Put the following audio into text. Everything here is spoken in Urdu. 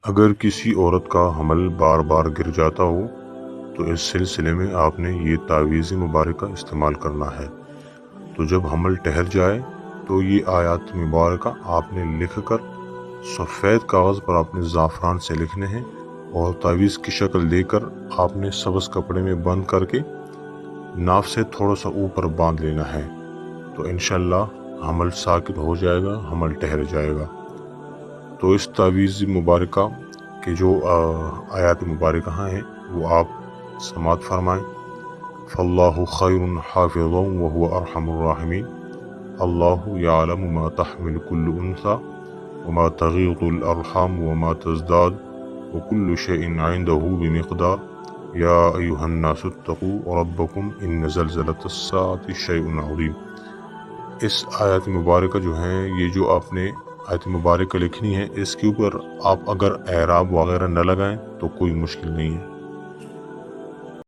اگر کسی عورت کا حمل بار بار گر جاتا ہو تو اس سلسلے میں آپ نے یہ تعویذ مبارکہ استعمال کرنا ہے۔ تو جب حمل ٹھہر جائے تو یہ آیات مبارکہ آپ نے لکھ کر سفید کاغذ پر آپ نے زعفران سے لکھنے ہیں اور تعویذ کی شکل دے کر آپ نے سبز کپڑے میں بند کر کے ناف سے تھوڑا سا اوپر باندھ لینا ہے، تو انشاءاللہ حمل ساکت ہو جائے گا، حمل ٹھہر جائے گا۔ تو اس تعویذ مبارکہ کے جو آیات مبارکہ ہیں وہ آپ سماعت فرمائیں۔ فاللہ خیر حافظا وهو ارحم الراحمین، اللہ یعلم ما تحمل كل انثى وما تغیض الارحام وما تزداد وكل شيء عنده بمقدار یا ایہا الناس اتقوا ربکم ان زلزلۃ الساعۃ شیء عظیم۔ اس آیت مبارکہ جو ہیں، یہ جو آپ نے آیت مبارکہ لکھنی ہے، اس کے اوپر آپ اگر اعراب وغیرہ نہ لگائیں تو کوئی مشکل نہیں ہے۔